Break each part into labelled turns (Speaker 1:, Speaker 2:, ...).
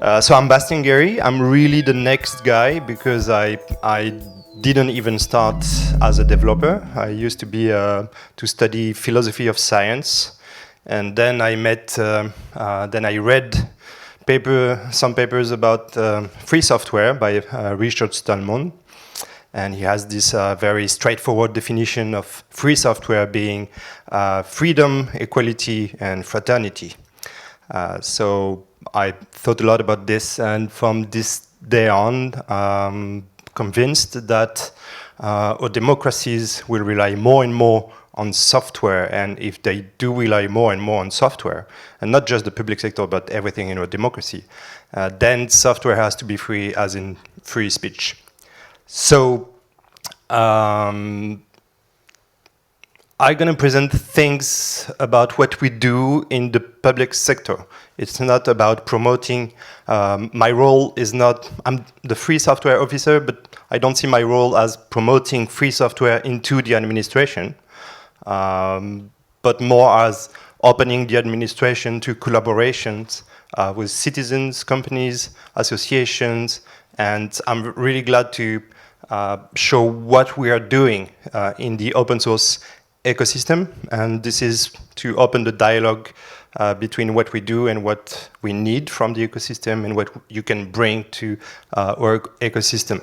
Speaker 1: So I'm Bastien Guerry. I'm really the next guy because I didn't even start as a developer. I used to be to study philosophy of science, and then I read some papers about free software by Richard Stallman, and he has this very straightforward definition of free software being freedom, equality, and fraternity. So I thought a lot about this, and from this day on, convinced that our democracies will rely more and more on software, and if they do rely more and more on software, and not just the public sector, but everything in our democracy, then software has to be free, as in free speech. So I'm going to present things about what we do in the public sector. It's not about promoting. My role is not, I'm the free software officer, but I don't see my role as promoting free software into the administration, but more as opening the administration to collaborations with citizens, companies, associations, and I'm really glad to show what we are doing in the open source ecosystem, and this is to open the dialogue between what we do and what we need from the ecosystem and what you can bring to our ecosystem.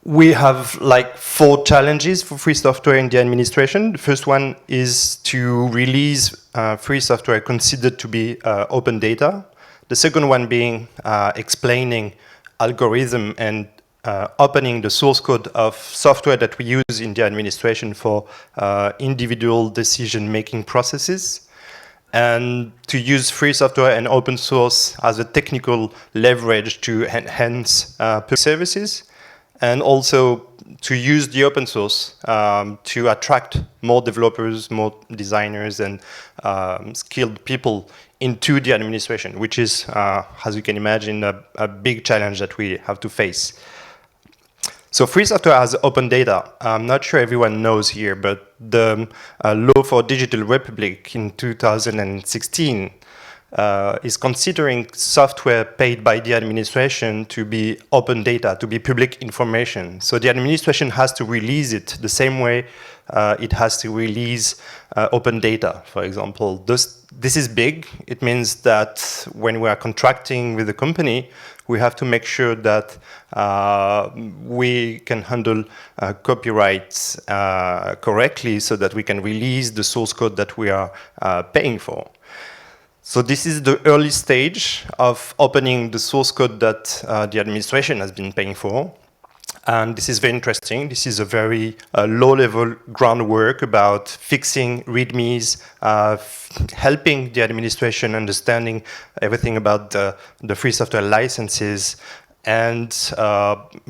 Speaker 1: We have like 4 challenges for free software in the administration. The first one is to release free software considered to be open data. The second one being explaining algorithm and opening the source code of software that we use in the administration for individual decision-making processes, and to use free software and open source as a technical leverage to enhance public services, and also to use the open source to attract more developers, more designers, and skilled people into the administration, which is, as you can imagine, a big challenge that we have to face. So free software has open data. I'm not sure everyone knows here, but the law for Digital Republic in 2016 is considering software paid by the administration to be open data, to be public information. So the administration has to release it the same way it has to release open data, for example. This is big. It means that when we are contracting with a company, we have to make sure that we can handle copyrights correctly so that we can release the source code that we are paying for. So this is the early stage of opening the source code that the administration has been paying for. And this is very interesting. This is a very low-level groundwork about fixing READMEs, helping the administration understanding everything about the free software licenses, and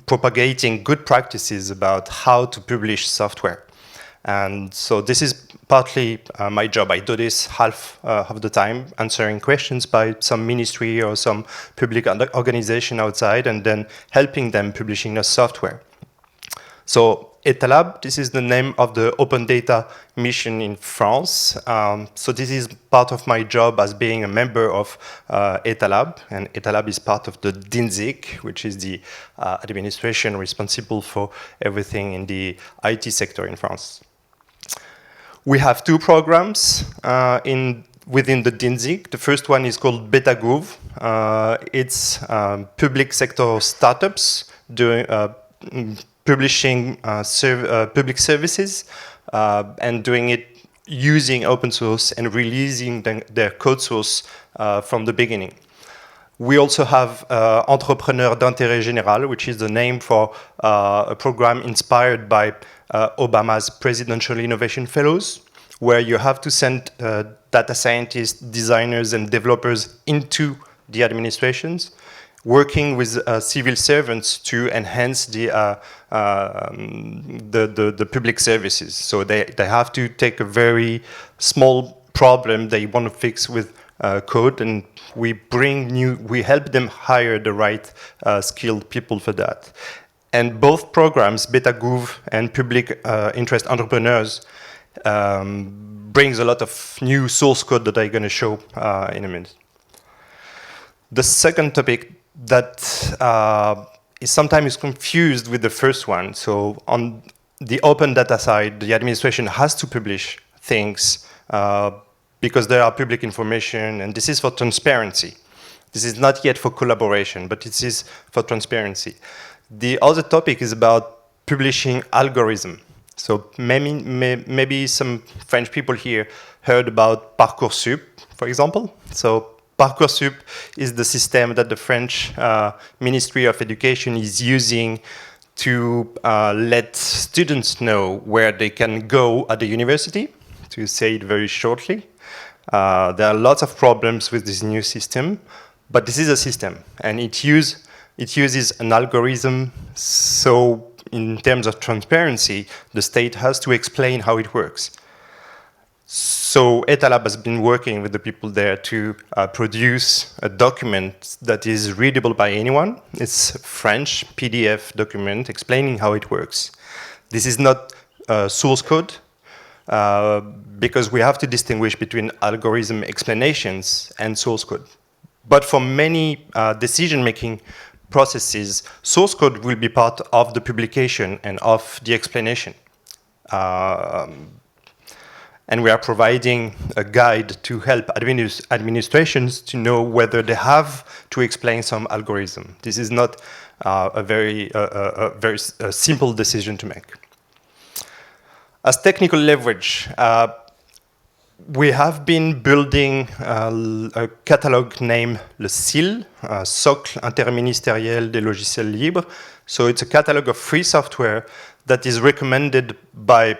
Speaker 1: propagating good practices about how to publish software. And so this is partly my job. I do this half of the time, answering questions by some ministry or some public organization outside, and then helping them publishing the software. So Etalab, this is the name of the open data mission in France. So this is part of my job as being a member of Etalab, and Etalab is part of the Dinsic, which is the administration responsible for everything in the IT sector in France. We have 2 programs within the Dinsic. The first one is called BetaGouv. It's public sector startups doing publishing public services and doing it using open source and releasing their code source from the beginning. We also have Entrepreneur d'intérêt général, which is the name for a program inspired by Obama's Presidential Innovation Fellows, where you have to send data scientists, designers, and developers into the administrations, working with civil servants to enhance the public services. So they have to take a very small problem they want to fix with code, and we help them hire the right skilled people for that. And both programs, BetaGouv and Public Interest Entrepreneurs, brings a lot of new source code that I'm going to show in a minute. The second topic that is sometimes confused with the first one. So on the open data side, the administration has to publish things because there are public information, and this is for transparency. This is not yet for collaboration, but it is for transparency. The other topic is about publishing algorithm. So maybe some French people here heard about Parcoursup, for example. So Parcoursup is the system that the French Ministry of Education is using to let students know where they can go at the university, to say it very shortly. There are lots of problems with this new system, but this is a system, and it uses an algorithm. So in terms of transparency, the state has to explain how it works. So Etalab has been working with the people there to produce a document that is readable by anyone. It's a French PDF document explaining how it works. This is not source code, because we have to distinguish between algorithm explanations and source code. But for many decision-making processes, source code will be part of the publication and of the explanation. And we are providing a guide to help administrations to know whether they have to explain some algorithm. This is not a very simple decision to make. As technical leverage, we have been building a catalog named le SIL, Socle Interministériel des Logiciels Libres. So it's a catalog of free software that is recommended by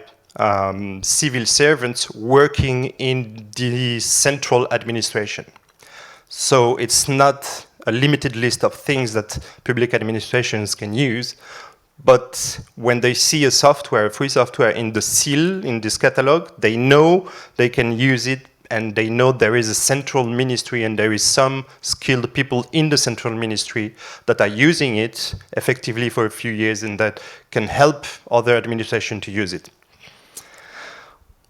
Speaker 1: civil servants working in the central administration. So it's not a limited list of things that public administrations can use, but when they see a software, free software in the SIL, in this catalog, they know they can use it, and they know there is a central ministry and there is some skilled people in the central ministry that are using it effectively for a few years and that can help other administration to use it.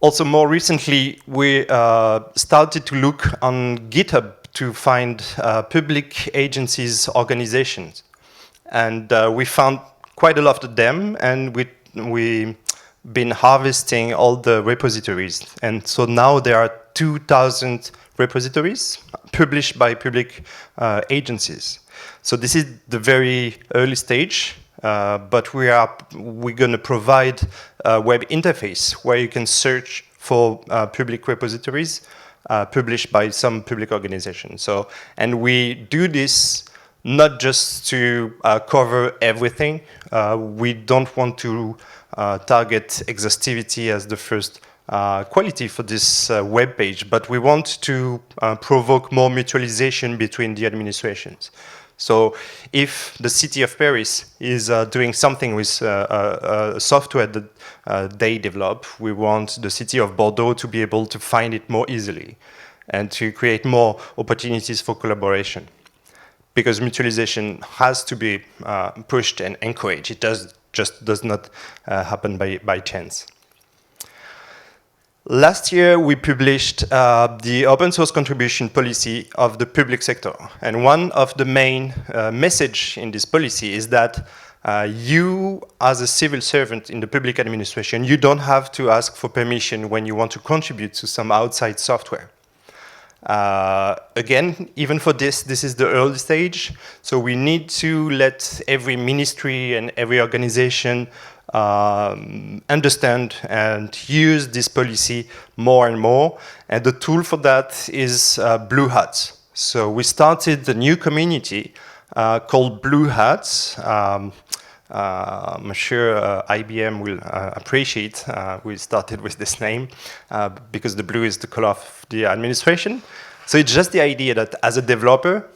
Speaker 1: Also, more recently, we started to look on GitHub to find public agencies, organizations. And we found quite a lot of them, and we've been harvesting all the repositories. And so now there are 2,000 repositories published by public agencies. So this is the very early stage, but we're going to provide a web interface where you can search for public repositories published by some public organization. So, and we do this not just to cover everything. We don't want to target exhaustivity as the first quality for this web page, but we want to provoke more mutualization between the administrations. So if the city of Paris is doing something with software that they develop, we want the city of Bordeaux to be able to find it more easily and to create more opportunities for collaboration. Because mutualization has to be pushed and encouraged. It just does not happen by chance. Last year, we published the open source contribution policy of the public sector. And one of the main message in this policy is that you, as a civil servant in the public administration, you don't have to ask for permission when you want to contribute to some outside software. Again, even for this is the early stage. So we need to let every ministry and every organization understand and use this policy more and more. And the tool for that is Blue Hats. So we started a new community called Blue Hats. I'm sure IBM will appreciate we started with this name because the blue is the color of the administration. So it's just the idea that as a developer,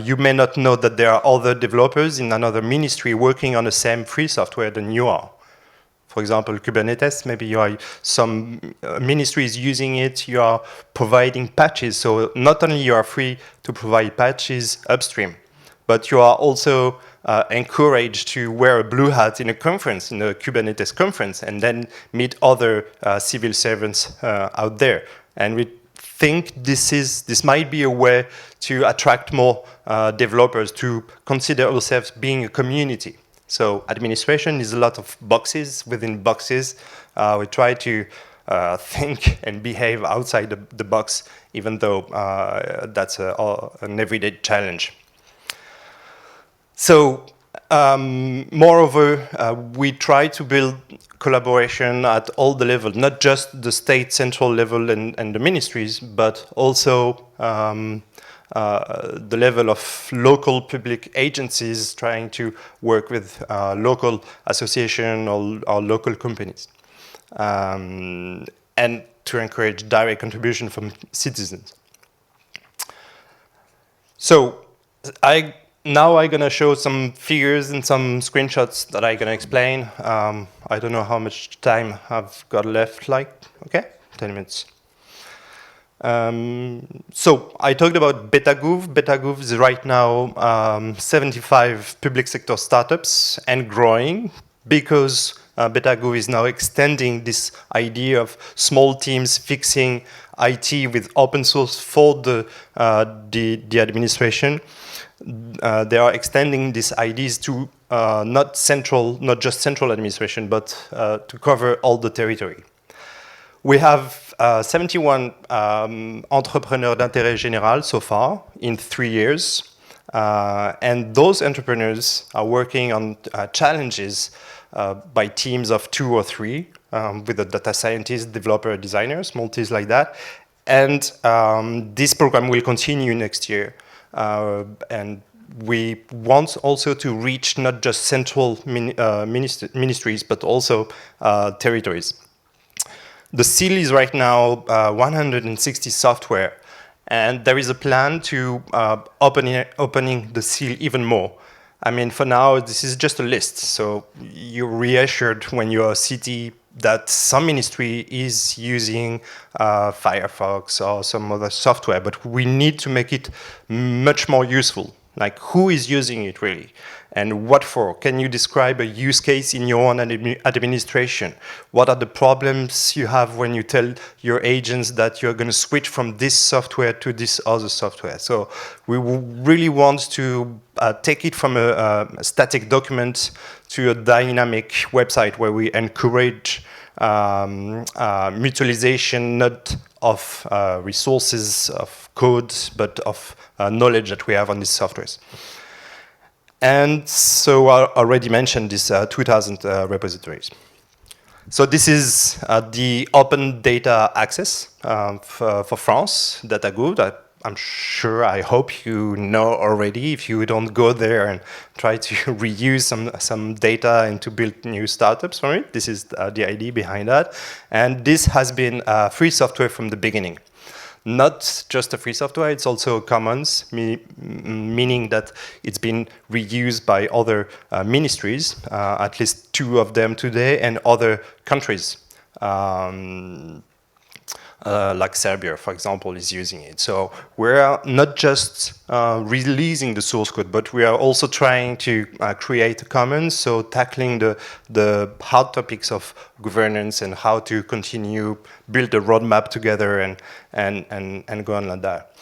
Speaker 1: you may not know that there are other developers in another ministry working on the same free software than you are. For example, Kubernetes, maybe you are some ministry is using it, you are providing patches. So not only you are free to provide patches upstream, but you are also encouraged to wear a blue hat in a conference, in a Kubernetes conference, and then meet other civil servants out there. And we think this might be a way to attract more developers to consider ourselves being a community. So administration is a lot of boxes within boxes. We try to think and behave outside the box, even though that's an everyday challenge. So, moreover, we try to build collaboration at all the levels, not just the state central level and the ministries, but also the level of local public agencies trying to work with local association or local companies. And to encourage direct contribution from citizens. So, now I'm gonna show some figures and some screenshots that I'm gonna explain. I don't know how much time I've got left, okay, 10 minutes. So I talked about BetaGouv. BetaGouv is right now 75 public sector startups and growing because BetaGouv is now extending this idea of small teams fixing IT with open source for the administration. They are extending these ideas to not just central administration, but to cover all the territory. We have 71 entrepreneurs d'intérêt général so far in 3 years. And those entrepreneurs are working on challenges by teams of 2 or 3 with a data scientist, developer, designer, small teams like that. And this program will continue next year. And we want also to reach not just central ministries, but also territories. The seal is right now 160 software, and there is a plan to opening the seal even more. I mean, for now, this is just a list, so you're reassured when you're a city that some ministry is using Firefox or some other software, but we need to make it much more useful. Like, who is using it really? And what for? Can you describe a use case in your own administration? What are the problems you have when you tell your agents that you're going to switch from this software to this other software? So we really want to take it from a static document to a dynamic website where we encourage mutualisation, not of resources, of code, but of knowledge that we have on these softwares. And so I already mentioned these 2,000 repositories. So this is the open data access for France, DataGouv. I'm sure, I hope you know already. If you don't go there and try to reuse some data and to build new startups from it, this is the idea behind that. And this has been free software from the beginning. Not just a free software, it's also commons, meaning that it's been reused by other ministries, at least 2 of them today, and other countries. Like Serbia, for example, is using it. So we're not just releasing the source code, but we are also trying to create a commons, so tackling the hard topics of governance and how to continue build a roadmap together and go on like that.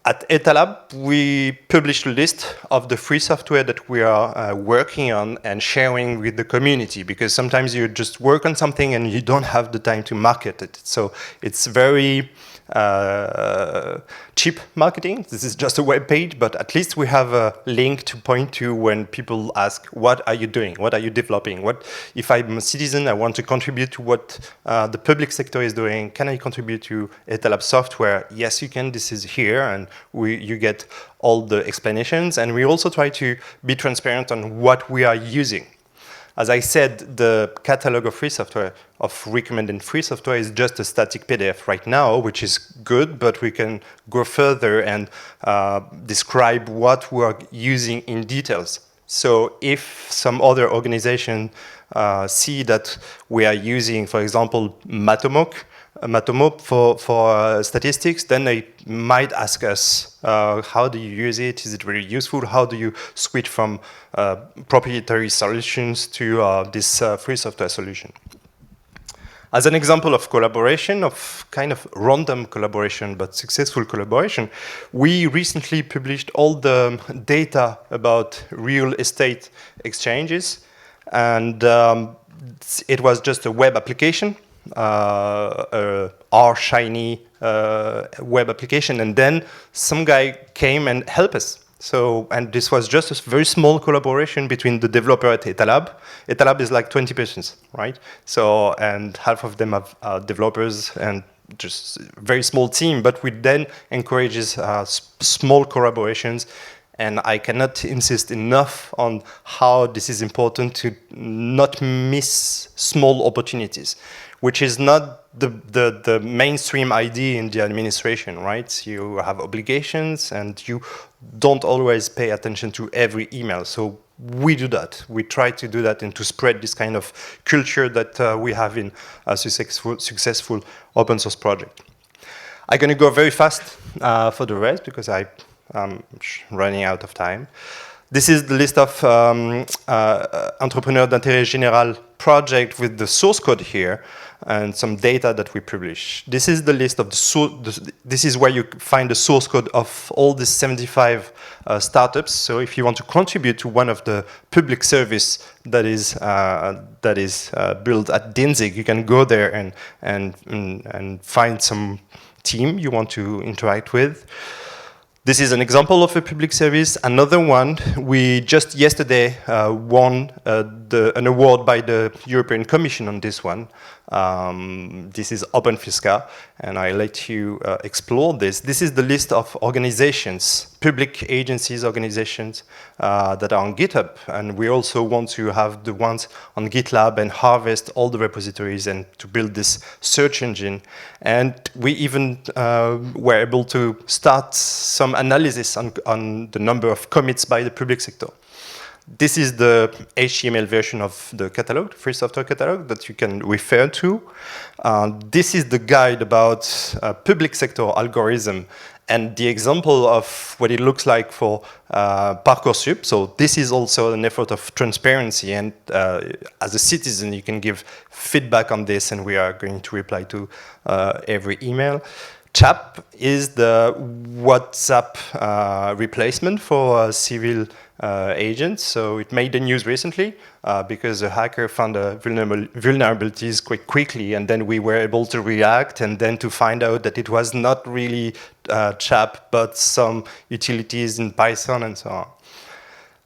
Speaker 1: At Etalab, we published a list of the free software that we are working on and sharing with the community, because sometimes you just work on something and you don't have the time to market it. So it's very cheap marketing. This is just a web page, but at least we have a link to point to when people ask, what are you doing? What are you developing? What, if I'm a citizen, I want to contribute to what the public sector is doing. Can I contribute to Etalab software? Yes, you can. This is here, and you get all the explanations. And we also try to be transparent on what we are using. As I said, the catalog of free software, of recommended free software, is just a static PDF right now, which is good, but we can go further and describe what we are using in details. So if some other organization see that we are using, for example, Matomo for statistics, then they might ask us, how do you use it? Is it really useful? How do you switch from proprietary solutions to this free software solution? As an example of collaboration, of kind of random collaboration, but successful collaboration, we recently published all the data about real estate exchanges, and it was just a web application, our shiny web application, and then some guy came and helped us. So, and this was just a very small collaboration between the developer at Etalab. Etalab is like 20 persons, right? So, and half of them are developers and just a very small team, but we then encourages small collaborations. And I cannot insist enough on how this is important to not miss small opportunities, which is not the mainstream idea in the administration, right? You have obligations and you don't always pay attention to every email. So we do that. We try to do that and to spread this kind of culture that we have in a successful open source project. I'm going to go very fast for the rest because I'm running out of time. This is the list of entrepreneurs d'intérêt général project with the source code here and some data that we publish. This is the list of this is where you find the source code of all the 75 startups. So if you want to contribute to one of the public service that is built at Dinsic, you can go there and find some team you want to interact with. This is an example of a public service. Another one, we just yesterday won an award by the European Commission on this one. This is OpenFisca, and I let you explore this. This is the list of organizations, public agencies, organizations that are on GitHub, and we also want to have the ones on GitLab and harvest all the repositories and to build this search engine. And we even were able to start some analysis on the number of commits by the public sector. This is the HTML version of the catalog, the free software catalog that you can refer to. This is the guide about public sector algorithm and the example of what it looks like for Parcoursup. So this is also an effort of transparency, and as a citizen you can give feedback on this, and we are going to reply to every email. Chap is the WhatsApp replacement for civil agents. So it made the news recently because a hacker found vulnerabilities quite quickly, and then we were able to react and then to find out that it was not really Chap, but some utilities in Python and so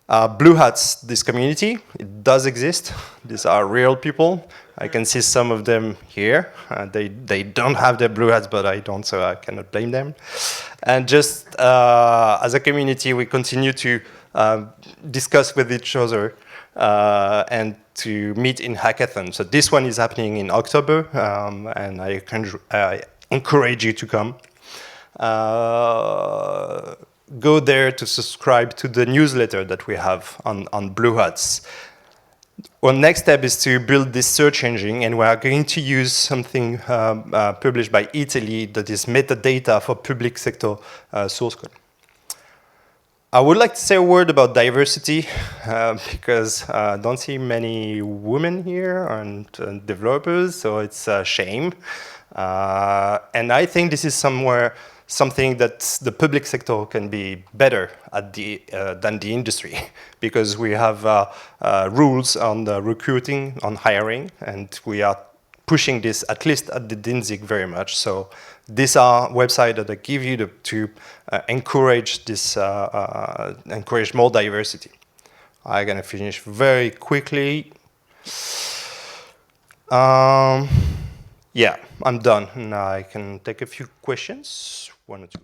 Speaker 1: on. Blue Hats, this community, it does exist. These are real people. I can see some of them here. They don't have their blue hats, but I don't, so I cannot blame them. And just as a community, we continue to discuss with each other and to meet in hackathon. So this one is happening in October, and I encourage you to come. Go there to subscribe to the newsletter that we have on Blue Hats. Our next step is to build this search engine, and we are going to use something published by Etalab that is metadata for public sector source code. I would like to say a word about diversity because I don't see many women here and developers, so it's a shame. And I think this is something that the public sector can be better at than the industry, because we have rules on the recruiting, on hiring, and we are pushing this, at least at the Dinsic, very much. So these are websites that I give you to encourage this, encourage more diversity. I'm gonna finish very quickly. Yeah, I'm done. Now I can take a few questions, 1 or 2.